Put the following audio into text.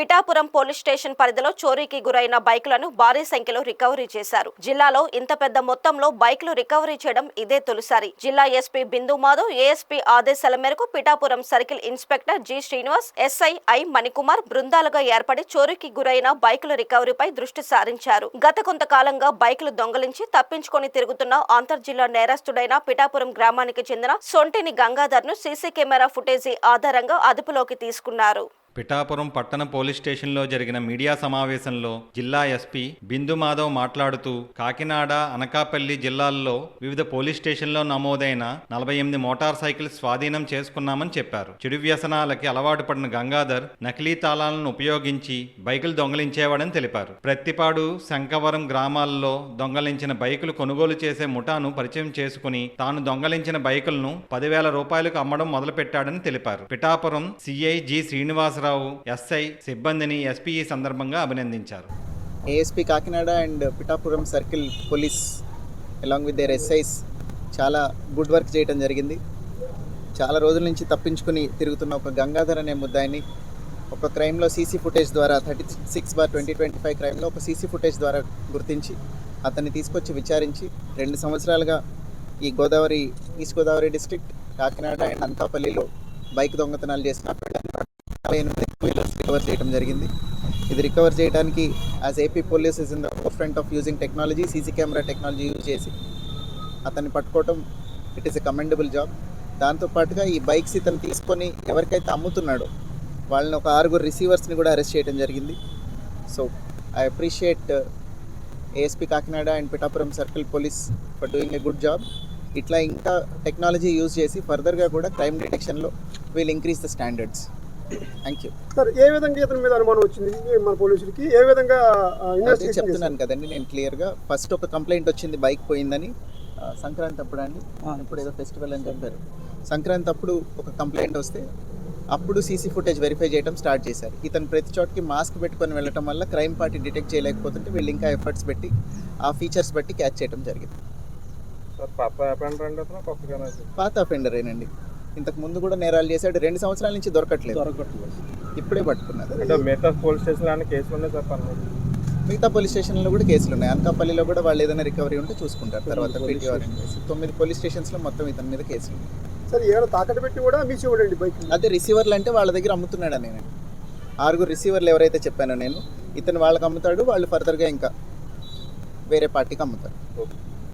Pithapuram police station పరిధిలో చోరీకి గురైన బైకులను భారీ సంఖ్యలో రికవరీ చేశారు. జిల్లాలో ఇంత పెద్ద మొత్తంలో బైకులు రికవరీ చేయడం ఇదే తొలిసారి. జిల్లా ఎస్పీ బిందు మాధవ్ ఏఎస్పీ ఆదేశాల మేరకు Pithapuram circle inspector G Srinivas, SI I Manikumar బృందాలుగా ఏర్పడి చోరీకి గురైన బైకుల రికవరీపై దృష్టి సారించారు. గత కొంతకాలంగా బైకులు దొంగలించి తప్పించుకొని తిరుగుతున్న అంతర్జిల్లా నేరస్తుడైన పిఠాపురం గ్రామానికి చెందిన సొంటిని గంగాధర్ ను సీసీ కెమెరా ఫుటేజీ ఆధారంగా అదుపులోకి తీసుకున్నారు. పిఠాపురం పట్టణ పోలీస్ స్టేషన్లో జరిగిన మీడియా సమావేశంలో జిల్లా ఎస్పీ బిందు మాధవ్ మాట్లాడుతూ కాకినాడ, అనకాపల్లి జిల్లాల్లో వివిధ పోలీస్ స్టేషన్లో నమోదైన 48 మోటార్ సైకిల్స్ స్వాధీనం చేసుకున్నామని చెప్పారు. చెడు వ్యసనాలకి అలవాటు పడిన గంగాధర్ నకిలీ తాళాలను ఉపయోగించి బైకులు దొంగలించేవాడని తెలిపారు. ప్రత్తిపాడు, శంకవరం గ్రామాల్లో దొంగలించిన బైకులు కొనుగోలు చేసే ముఠాను పరిచయం చేసుకుని తాను దొంగలించిన బైకులను 10,000 రూపాయలకు అమ్మడం మొదలుపెట్టాడని తెలిపారు. Pithapuram CI G Srinivas, SI సిబ్బందిని ఎస్పీ ఈ సందర్భంగా అభినందించారు. ASP Kakinada and Pithapuram circle police along with their SIs చాలా గుడ్ వర్క్ చేయడం జరిగింది. చాలా రోజుల నుంచి తప్పించుకుని తిరుగుతున్న ఒక గంగాధర్ అనే ముద్దాయిని ఒక క్రైమ్లో సీసీ ఫుటేజ్ ద్వారా 36/2025 క్రైమ్లో ఒక సీసీ ఫుటేజ్ ద్వారా గుర్తించి అతన్ని తీసుకొచ్చి విచారించి 2 సంవత్సరాలుగా ఈ east Godavari district Kakinada and అనకాపల్లిలో బైక్ దొంగతనాలు చేసిన రికవర్ చేయడం జరిగింది. ఇది రికవర్ చేయడానికి as AP police is in the front of using technology, CC camera technology use చేసి అతన్ని పట్టుకోవటం it is a commendable job. దాంతోపాటుగా ఈ బైక్స్ ఇతను తీసుకొని ఎవరికైతే అమ్ముతున్నాడో వాళ్ళని ఒక 6 రిసీవర్స్ని కూడా అరెస్ట్ చేయడం జరిగింది. So I appreciate ASP Kakinada and Pithapuram circle police for doing a good job. ఇట్లా ఇంకా టెక్నాలజీ యూజ్ చేసి ఫర్దర్గా కూడా క్రైమ్ డిటెక్షన్లో will increase the standards. Thank you sir. ఏ విధంగా ఇతని మీద అనుమానం వచ్చింది మన పోలీసులకి? ఏ విధంగా చెప్తున్నాను కదండి నేను క్లియర్గా. ఫస్ట్ ఒక కంప్లైంట్ వచ్చింది బైక్ పోయిందని సంక్రాంతి అప్పుడు అండి, ఇప్పుడు ఏదో ఫెస్టివల్ అని చెప్పారు. సంక్రాంతి అప్పుడు ఒక కంప్లైంట్ వస్తే అప్పుడు సీసీ ఫుటేజ్ వెరిఫై చేయడం స్టార్ట్ చేశారు. ఇతను ప్రతి చోటికి మాస్క్ పెట్టుకొని వెళ్ళటం వల్ల క్రైమ్ పార్టీ డిటెక్ట్ చేయలేకపోతుంటే వీళ్ళు ఇంకా ఎఫర్ట్స్ పెట్టి ఆ ఫీచర్స్ బట్టి క్యాచ్ చేయడం జరిగింది. పాత అఫెండరేనండి. ఇంతకు ముందు కూడా నేరాలు చేశాడు. 2 సంవత్సరాల నుంచి దొరకట్లేదు, ఇప్పుడే పట్టుకున్నారు. మిగతా పోలీస్ స్టేషన్ కేసులు ఉన్నాయి సార్? మిగతా పోలీస్ స్టేషన్లో కూడా కేసులు ఉన్నాయి. అనకాపల్లిలో కూడా వాళ్ళు ఏదైనా రికవరీ ఉంటే చూసుకుంటారు. తర్వాత PTR 9 పోలీస్ స్టేషన్స్లో మొత్తం ఇతని మీద కేసులు ఉన్నాయి. సార్ ఏమైనా తాకట్టు పెట్టి కూడా మీ చూడండి బైక్? అదే రిసీవర్లు అంటే వాళ్ళ దగ్గర అమ్ముతున్నాడా? నేను 6 రిసీవర్లు ఎవరైతే చెప్పానో నేను, ఇతను వాళ్ళకి అమ్ముతాడు, వాళ్ళు ఫర్దర్గా ఇంకా వేరే పార్టీకి అమ్ముతారు.